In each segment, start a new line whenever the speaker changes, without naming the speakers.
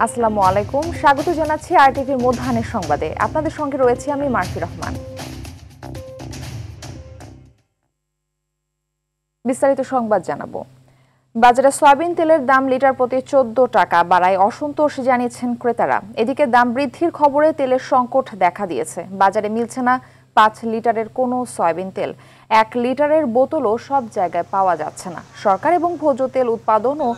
আসসালামু আলাইকুম, স্বাগত জানাচ্ছি আরটিভির মধ্যাহ্নের সংবাদে। আপনাদের সঙ্গে রয়েছে আমি মার্ফি রহমান। বিস্তারিত সংবাদ জানাবো। বাজারে সয়াবিন তেলের দাম লিটার প্রতি 14 টাকা বাড়ায় অসন্তোষ জানিয়েছেন ক্রেতারা। এদিকে দাম বৃদ্ধির খবরে তেলের সংকট দেখা দিয়েছে। বাজারে মিলছে না 5 লিটারের কোনো সয়াবিন তেল। 1 লিটারের বোতলও সব জায়গায় পাওয়া যাচ্ছে না। সরকার এবং ভোজ্য তেল উৎপাদন ও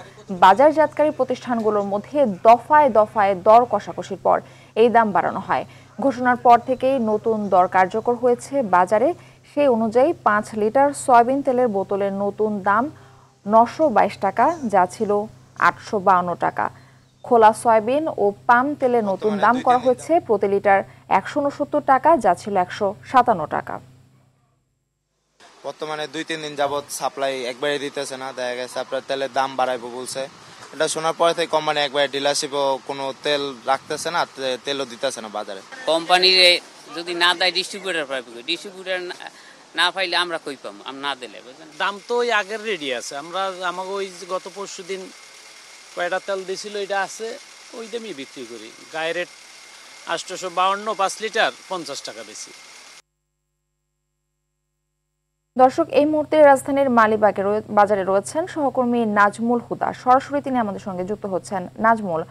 বাজারজাতকারী প্রতিষ্ঠানগুলোর মধ্যে দফায় দফায় দর কষাকষির পর এই দাম বাড়ানো হয়। ঘোষণার পর থেকেই নতুন দর কার্যকর হয়েছে বাজারে। সেই অনুযায়ী 5 লিটার সয়াবিন তেলের বোতলের নতুন দাম 922 টাকা, যা ছিল 852 টাকা। খোলা সয়াবিন ও পাম তেলের নতুন দাম করা হয়েছে প্রতি লিটার 169 টাকা, যা ছিল 157 টাকা।
বর্তমানে 2-3 দিন যাবত সাপ্লাই একবারে দিতেছে না, দেখা গেছে আপনার তেলের দাম বাড়াইবো বলছে। এটা শোনার পরে থেকে কোম্পানি একবারে ডিলারশিপও কোনো তেল রাখতেছে না, তেলও দিতেছে না বাজারে।
কোম্পানির যদি না দেয় ডিস্ট্রিবিউটার পাইবে, ডিস্ট্রিবিউটার না পাইলে আমরা কই পাবো? আমরা না দিলে
দাম তো ওই আগের রেডি আছে। আমরা আমাকে ওই গত পরশু দিন কয়টা তেল দিছিল এটা আছে, ওই দামই বিক্রি করি। গায়ে রেট 852, 5 লিটার 50 টাকা বেশি।
দর্শক, এই মুহূর্তে রাজধানীর মালিবাগের বাজারে রয়েছেন সহকর্মী নাজমুল হুদা। সরাসরি তিনি আমাদের সঙ্গে যুক্ত হচ্ছেন। নাজমুল,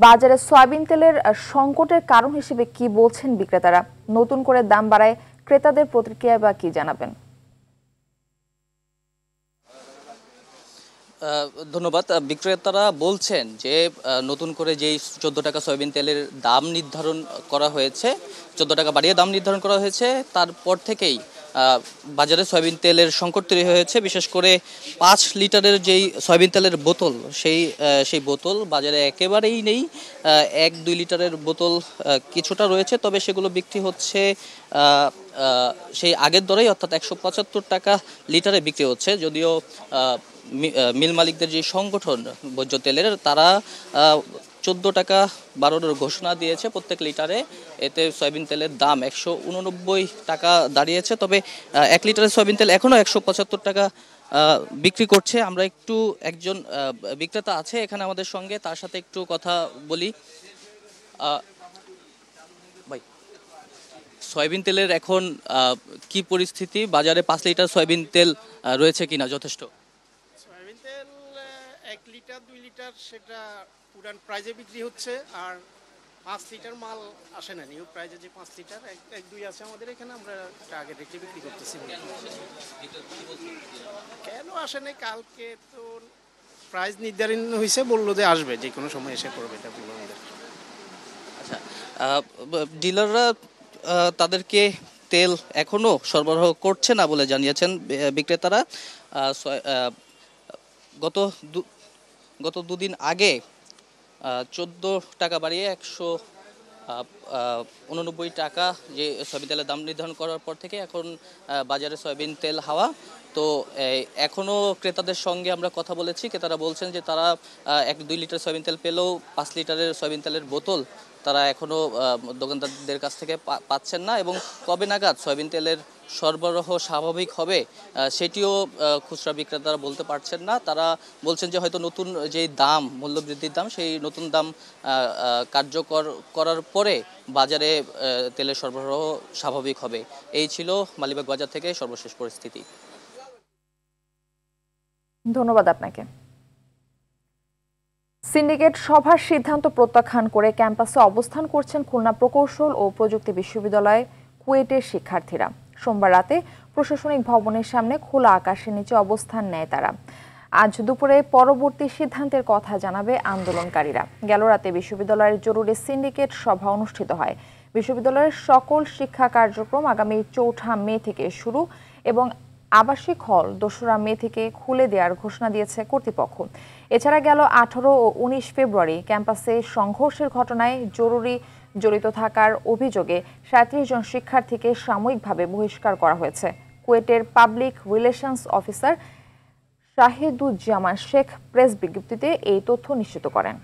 বাজারে সয়াবিন তেলের সংকটের কারণ হিসেবে কি বলছেন বিক্রেতারা? নতুন করে দাম বাড়ায় ক্রেতাদের প্রতিক্রিয়া বা কি জানাবেন?
ধন্যবাদ। বিক্রেতারা বলছেন যে নতুন করে যেই 14 টাকা সয়াবিন তেলের দাম নির্ধারণ করা হয়েছে, 14 টাকা বাড়িয়ে দাম নির্ধারণ করা হয়েছে, তারপর থেকেই বাজারে সয়াবিন তেলের সংকট তৈরি হয়েছে। বিশেষ করে 5 লিটারের যেই সয়াবিন তেলের বোতল, সেই বোতল বাজারে একেবারেই নেই। 1-2 লিটারের বোতল কিছুটা রয়েছে, তবে সেগুলো বিক্রি হচ্ছে সেই আগের দরেই, অর্থাৎ 175 টাকা লিটারে বিক্রি হচ্ছে। যদিও মিল মালিকদের যে সংগঠন ভোজ্য তেলের, তারা 14 টাকা বাড়ানোর ঘোষণা দিয়েছে প্রত্যেক লিটারে। এতে সয়াবিন তেলের দাম 189 টাকা দাঁড়িয়েছে। তবে 1 লিটারের সয়াবিন তেল এখনও 175 টাকা বিক্রি করছে। আমরা একজন বিক্রেতা আছে এখানে আমাদের সঙ্গে, তার সাথে একটু কথা বলি। ভাই, সয়াবিন তেলের এখন কি পরিস্থিতি? বাজারে 5 লিটার সয়াবিন তেল রয়েছে কিনা যথেষ্ট?
সয়াবিন তেল 1 লিটার 2 লিটার সেটা পুরান প্রাইজে বিক্রি হচ্ছে, আর 5 লিটার মাল আসে না। নিউ প্রাইজে যে 5 লিটার 1-2 আছে আমাদের এখানে, আমরা আগে রেখে বিক্রি করতেছি। কেন আসে না? কালকে তো প্রাইস নির্ধারণ হয়েছে, বললো যে আসবে, যে কোনো সময় এসে করবে, এটা বললো আমাদের।
আচ্ছা, ডিলাররা তাদেরকে তেল এখনো সরবরাহ করছে না বলে জানিয়েছেন বিক্রেতারা। গত 2 দিন আগে 14 টাকা বাড়িয়ে 189 টাকা যে সয়াবিন তেলের দাম নির্ধারণ করার পর থেকে এখন বাজারে সয়াবিন তেল হাওয়া। তো এখনও ক্রেতাদের সঙ্গে আমরা কথা বলেছি, ক্রেতারা বলছেন যে তারা 1-2 লিটার সয়াবিন তেল পেলেও 5 লিটারের সয়াবিন তেলের বোতল তারা এখনও দোকানদারদের কাছ থেকে পাচ্ছেন না, এবং কবে নাগাদ সয়াবিন তেলের সরবরাহ স্বাভাবিক হবে সেটিও খুচরা বিক্রেতারা বলতে পারছেন না। তারা বলছেন যে হয়তো নতুন যেই দাম, মূল্যবৃদ্ধির দাম, সেই নতুন দাম কার্যকর করার পরে বাজারে তেলের সরবরাহ স্বাভাবিক হবে। এই ছিল মালিবাগ বাজার থেকে সর্বশেষ পরিস্থিতি।
ধন্যবাদ আপনাকে। সিন্ডিকেট সভার সিদ্ধান্ত প্রত্যাখ্যান করে ক্যাম্পাসে অবস্থান করছেন খুলনা প্রকৌশল ও প্রযুক্তি বিশ্ববিদ্যালয় কুয়েটের শিক্ষার্থীরা। সোমবার রাতে প্রশাসনিক ভবনের সামনে খোলা আকাশের নিচে অবস্থান নেয় তারা। আজ দুপুরে পরবর্তী সিদ্ধান্তের কথা জানাবে আন্দোলনকারীরা। গেল রাতে বিশ্ববিদ্যালয়ের জরুরি সিন্ডিকেট সভা অনুষ্ঠিত হয়। বিশ্ববিদ্যালয়ের সকল শিক্ষা কার্যক্রম আগামী 4 মে থেকে শুরু এবং আবাসিক হল 2রা মে থেকে খুলে দেওয়ার ঘোষণা দিয়েছে কর্তৃপক্ষ। এছাড়া গেল 18 ও 19 ফেব্রুয়ারি ক্যাম্পাসে সংঘর্ষের ঘটনায় জড়িত থাকার অভিযোগে 37 জন শিক্ষার্থীকে সাময়িকভাবে বহিষ্কার করা হয়েছে। কুয়েটের public relations officer Shahiduzzaman Sheikh press বিজ্ঞপ্তিতে এই তথ্য নিশ্চিত করেন।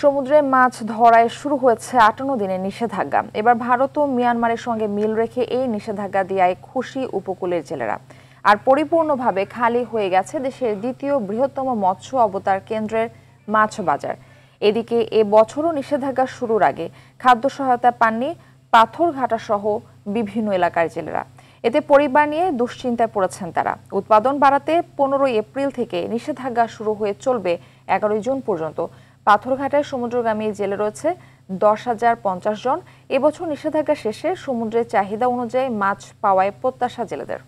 সমুদ্রে মাছ ধরায় শুরু হয়েছে 58 দিনের নিষেধাজ্ঞা। এবার ভারত ও মিয়ানমারের সঙ্গে মিল রেখে এই নিষেধাজ্ঞা দেওয়ায় খুশি উপকূলের জেলেরা। আর পরিপূর্ণভাবে খালি হয়ে গেছে দেশের দ্বিতীয় বৃহত্তম মৎস্য অবতার কেন্দ্রের মাছ বাজার। এদিকে এ বছরও নিষেধাজ্ঞা শুরুর আগে খাদ্য সহায়তা পাননি পাথরঘাটা সহ বিভিন্ন এলাকার জেলেরা। এতে পরিবার নিয়ে দুশ্চিন্তায় পড়েছেন তারা। উৎপাদন বাড়াতে 15 এপ্রিল থেকে নিষেধাজ্ঞা শুরু হয়ে চলবে 11 জুন পর্যন্ত। পাথরঘাটায় সমুদ্রগামী জেলে রয়েছে 10,050 জন। এবছর নিষেধাজ্ঞা শেষে সমুদ্রের চাহিদা অনুযায়ী মাছ পাওয়ায় প্রত্যাশা জেলেদের।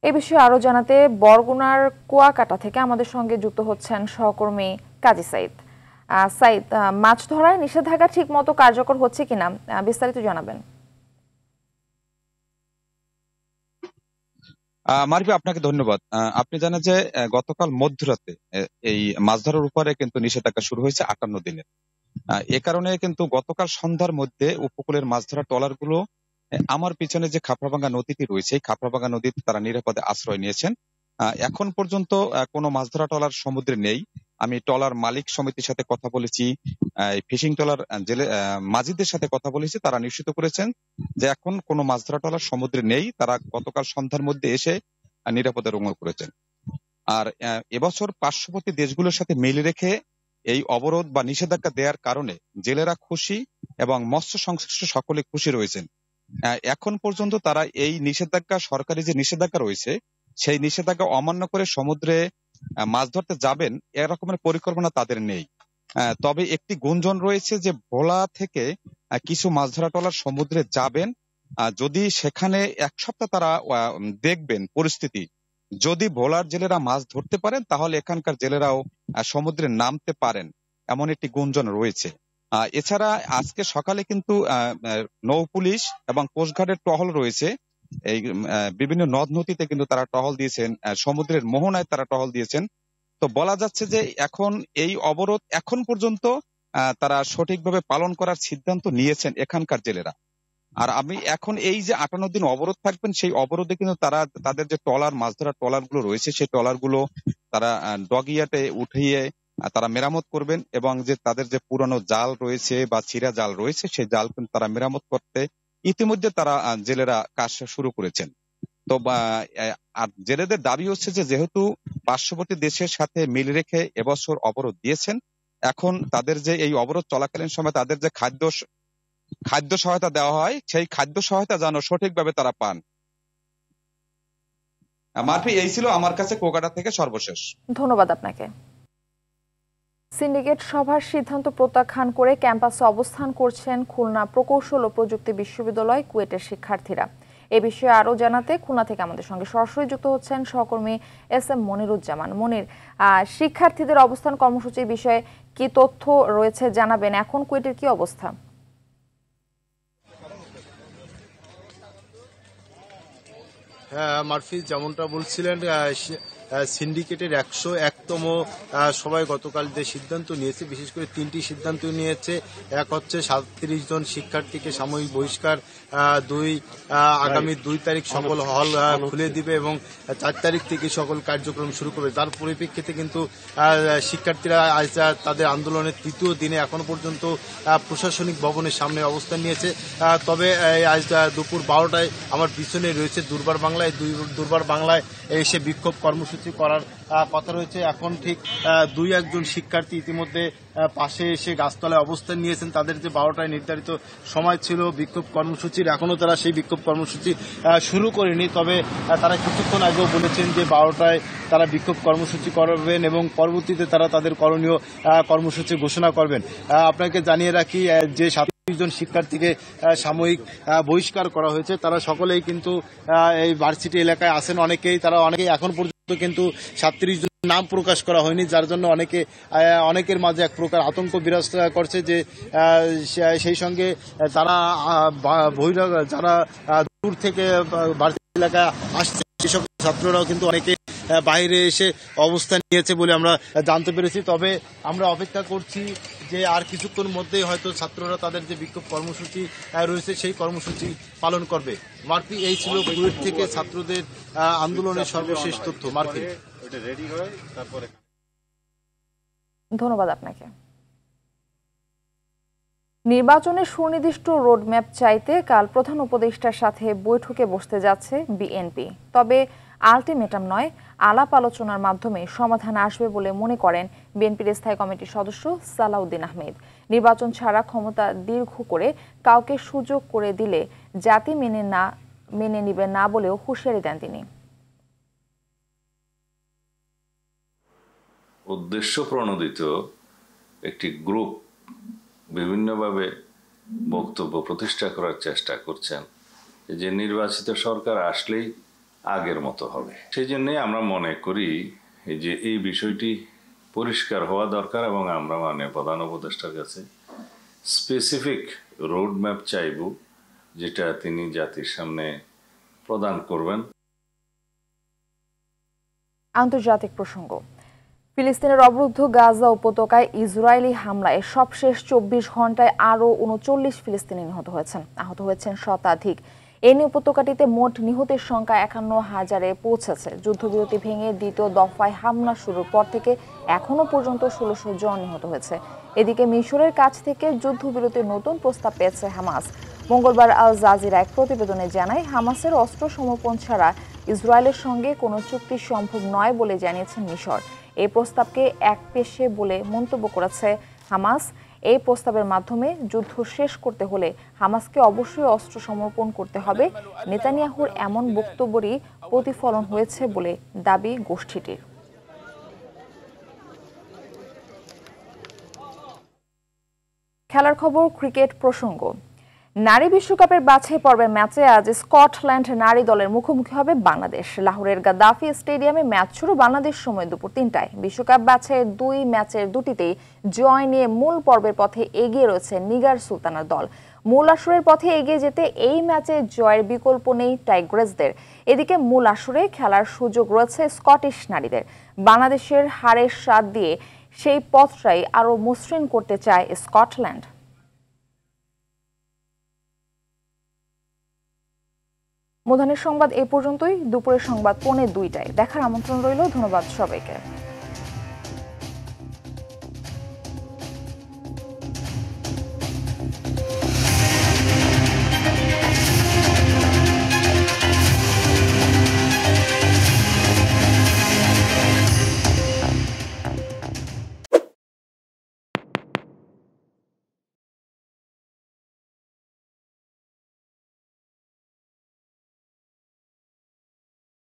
এ বিষয়ে আরো জানাতে বরগুনার কুয়াকাটা থেকে আমাদের সঙ্গে যুক্ত হচ্ছেন সহকর্মী কাজী সাইদ। সাইদ, মাছ ধরায় নিষেধাজ্ঞা ঠিক মতো কার্যকর হচ্ছে কিনা বিস্তারিত জানাবেন।
মারফি, আপনাকে ধন্যবাদ। আপনি জানেন যে গতকাল মধ্যরাতে এই মাছ ধরার উপরে কিন্তু নিষেধাজ্ঞা শুরু হয়েছে 58 দিনের। এ কারণে কিন্তু গতকাল সন্ধ্যার মধ্যে উপকূলের মাছ ধরা ট্রলারগুলো আমার পিছনে যে খাপড়াভাঙ্গা নদীটি রয়েছে এই খাপড়াভাঙ্গা নদীতে তারা নিরাপদে আশ্রয় নিয়েছেন। এখন পর্যন্ত কোনো মাছ ধরা ট্রলার সমুদ্রে নেই। আমি ট্রলার মালিক সমিতির সাথে কথা বলেছি, ফিশিং ট্রলার জেলে মাঝিদের সাথে কথা বলেছি। তারা নিশ্চিত করেছেন যে এখন কোনো মাছ ধরা ট্রলার সমুদ্রে নেই। তারা গতকাল সন্ধ্যার মধ্যে এসে নিরাপদে রোঙর করেছেন। আর এবছর পার্শ্ববর্তী দেশগুলোর সাথে মিল রেখে এই অবরোধ বা নিষেধাজ্ঞা দেওয়ার কারণে জেলেরা খুশি এবং মৎস্য সংশ্লিষ্ট সকলে খুশি রয়েছেন। এখন পর্যন্ত তারা এই নিষেধাজ্ঞা, সরকারি যে নিষেধাজ্ঞা রয়েছে সেই নিষেধাজ্ঞা অমান্য করে সমুদ্রে মাছ ধরতে যাবেন এরকমের পরিকল্পনা তাদের নেই। তবে একটি গুঞ্জন রয়েছে যে ভোলা থেকে কিছু মাছ ধরা ট্রলার সমুদ্রে যাবেন। যদি সেখানে এক সপ্তাহ তারা দেখবেন পরিস্থিতি, যদি ভোলার জেলেরা মাছ ধরতে পারেন তাহলে এখানকার জেলেরাও সমুদ্রে নামতে পারেন, এমন একটি গুঞ্জন রয়েছে। এছাড়া আজকে সকালে কিন্তু নৌ পুলিশ এবং কোস্টগার্ডের টহল রয়েছে। এই বিভিন্ন নদ নদীতে কিন্তু তারা টহল দিয়েছেন, সমুদ্রের মোহনায় তারা টহল দিয়েছেন। তো বলা যাচ্ছে যে এখন এই অবরোধ এখন পর্যন্ত তারা সঠিকভাবে পালন করার সিদ্ধান্ত নিয়েছেন এখানকার জেলেরা। আর আমি এখন এই যে 58 দিন অবরোধ থাকবেন সেই অবরোধে কিন্তু তারা তাদের যে ট্রলার, মাছ ধরার ট্রলার গুলো রয়েছে সেই ট্রলার গুলো তারা ডগিয়াটে উঠিয়ে তারা মেরামত করবেন এবং যে তাদের যে পুরানো জাল রয়েছে বা চিরা জাল রয়েছে সেই জাল কিন্তু তারা মেরামত করতে ইতিমধ্যে তারা জেলেরা কাজ শুরু করেছেন। তো আর জেলেদের দাবি হচ্ছে যে যেহেতু পার্শ্ববর্তী দেশের সাথে মিল রেখে এবছর অবরোধ দিয়েছেন, এখন তাদের যে এই অবরোধ চলাকালীন সময় তাদের যে খাদ্য সহায়তা দেওয়া হয় সেই খাদ্য সহায়তা যেন সঠিকভাবে তারা পান। মারফি, এই ছিল আমার কাছে কুয়াকাটা থেকে সর্বশেষ।
ধন্যবাদ আপনাকে। সিন্ডিকেট সভার সিদ্ধান্ত প্রত্যাখ্যান করে ক্যাম্পাসে অবস্থান করছেন খুলনা প্রকৌশল ও প্রযুক্তি বিশ্ববিদ্যালয় কুয়েটের শিক্ষার্থীরা। এ বিষয়ে আরো জানাতে খুলনা থেকে আমাদের সঙ্গে সরাসরি যুক্ত হচ্ছেন সহকর্মী SM মনিরুজ্জামান। মনির, শিক্ষার্থীদের অবস্থান কর্মসূচির বিষয়ে কি তথ্য রয়েছে জানাবেন। এখন কুয়েটের কি অবস্থা?
হ্যাঁ মারফি, যেমনটা বলছিলেন, সিন্ডিকেটের 101তম সবাই গতকাল যে সিদ্ধান্ত নিয়েছে, বিশেষ করে 3টি সিদ্ধান্ত নিয়েছে। এক হচ্ছে 37 জন শিক্ষার্থীকে সাময়িক বহিষ্কার, আগামী 2 তারিখ সকল হল খুলে দিবে এবং 4 তারিখ থেকে সকল কার্যক্রম শুরু করবে। তার পরিপ্রেক্ষিতে কিন্তু শিক্ষার্থীরা আজ তাদের আন্দোলনের 3য় দিনে এখনো পর্যন্ত প্রশাসনিক ভবনের সামনে অবস্থান নিয়েছে। তবে আজ দুপুর 12টায় আমার পিছনে রয়েছে দুর্বার বাংলায়, দুর্বার বাংলায় এসে বিক্ষোভ কর্মসূচি করার কথা রয়েছে। এখন ঠিক 2-1 শিক্ষার্থী ইতিমধ্যে পাশে এসে গাছতলায় অবস্থান নিয়েছেন। তাদের যে 12টায় নির্ধারিত সময় ছিল বিক্ষোভ কর্মসূচির, এখনো তারা সেই বিক্ষোভ কর্মসূচি শুরু করেনি। তবে তারা কিছুক্ষণ আগেও বলেছেন যে 12টায় তারা বিক্ষোভ কর্মসূচি করবেন এবং পরবর্তীতে তারা তাদের করণীয় কর্মসূচি ঘোষণা করবেন। আপনাকে জানিয়ে রাখি যে 37 জন শিক্ষার্থীকে সাময়িক বহিষ্কার করা হয়েছে, তারা সকলেই কিন্তু এই ভার্সিটি এলাকায় আছেন। অনেকেই এখন পর্যন্ত কিন্তু 37 জন নাম প্রকাশ করা হয়নি, যার জন্য অনেকের মাঝে এক প্রকার আতঙ্ক বিরাজ করছে যে সেই সঙ্গে তারা যারা দূর থেকে ভার্সিটি এলাকায় আসছে সে সকল ছাত্ররাও কিন্তু অনেকে বাইরে এসে অবস্থান নিয়েছে বলে আমরা জানতে পেরেছি। তবে আমরা অপেক্ষা করছি যে আর কিছুক্ষণ মধ্যেই হয়তো ছাত্ররা তাদের যে বিক্ষোভ কর্মসূচি রয়েছে সেই কর্মসূচি পালন করবে। মার্ফি, এই ছিল কুয়েট থেকে ছাত্রদের আন্দোলনের সর্বশেষ তথ্য। মার্ফি।
ওটা রেডি হয় তারপরে।
ধন্যবাদ আপনাকে। নির্বাচনের সুনির্দিষ্ট রোডম্যাপ চাইতে কাল প্রধান উপদেষ্টার সাথে বৈঠকে বসতে যাচ্ছে বিএনপি। তবে আলটিমেটাম নয়, আলাপ আলোচনার মাধ্যমে সমাধান আসবে বলে মনে করেন বিএনপির স্থায়ী কমিটির সদস্য সালাউদ্দিন আহমেদ। নির্বাচন ছাড়া ক্ষমতা দীর্ঘ করে কাউকে সুযোগ করে দিলে জাতি মেনে নিবে না বলেও হুঁশিয়ারি দেন তিনি।
উদ্দেশ্য প্রণোদিত একটি গ্রুপ বিভিন্নভাবে বক্তব্য প্রতিষ্ঠা করার চেষ্টা করছেন যে নির্বাচিত সরকার আসলেই আগের মতো হবে। সেই জন্যই আমরা মনে করি যে এই বিষয়টি পরিষ্কার হওয়া দরকার এবং আমরা প্রধান উপদেষ্টার কাছে স্পেসিফিক রোড ম্যাপ চাইব, যেটা তিনি জাতির সামনে প্রদান করবেন।
আন্তর্জাতিক প্রসঙ্গ। ফিলিস্তিনের অবরুদ্ধ গাজা উপত্যকায় ইসরায়েলি হামলায় সবশেষ 24 ঘন্টায় আরও 39 ফিলিস্তিনি নিহত হয়েছেন। আহত হয়েছেন শতাধিক। এ নিয়ে উপত্যকাটিতে মোট নিহতের সংখ্যা 51,000-এ পৌঁছেছে। যুদ্ধবিরতি ভেঙে দ্বিতীয় দফায় হামলা শুরুর পর থেকে এখনো পর্যন্ত 1600 জন নিহত হয়েছে। এদিকে মিশরের কাছ থেকে যুদ্ধবিরতির নতুন প্রস্তাব পেয়েছে হামাস। মঙ্গলবার আল জাজিরা এক প্রতিবেদনে জানায়, হামাসের অস্ত্র সমর্পণ ছাড়া ইসরায়েলের সঙ্গে কোনো চুক্তি সম্ভব নয় বলে জানিয়েছেন মিশর। এই প্রস্তাবকে একপেশে বলে মন্তব্য করেছে হামাস। এই প্রস্তাবের মাধ্যমে যুদ্ধ শেষ করতে হলে হামাসকে অবশ্যই অস্ত্র সমর্পণ করতে হবে। নেতানিয়াহুর এমন বক্তব্যেরই প্রতিফলন হয়েছে বলে দাবি গোষ্ঠীটির। খেলার খবর, ক্রিকেট প্রসঙ্গ। নারী বিশ্বকাপের বাছাই পর্বের ম্যাচে আজ স্কটল্যান্ড নারী দলের মুখোমুখি হবে বাংলাদেশ। লাহোরের গাদ্দাফি স্টেডিয়ামে ম্যাচ শুরু বাংলাদেশ সময় দুপুর 3টায়। বিশ্বকাপ বাছাইয়ের 2 ম্যাচের দুটিতেই জয় নিয়ে মূল পর্বের পথে এগিয়ে রয়েছে নিগার সুলতানার দল। মূল আসরের পথে এগিয়ে যেতে এই ম্যাচে জয়ের বিকল্প নেই টাইগ্রেসদের। এদিকে মূল আসরে খেলার সুযোগ রয়েছে স্কটিশ নারীদের। বাংলাদেশের হারের স্বাদ দিয়ে সেই পথটাই আরও মসৃণ করতে চায় স্কটল্যান্ড। মধ্যাহ্নের সংবাদ এ পর্যন্তই। দুপুরের সংবাদ 2:45 দেখার আমন্ত্রণ রইল। ধন্যবাদ সবাইকে।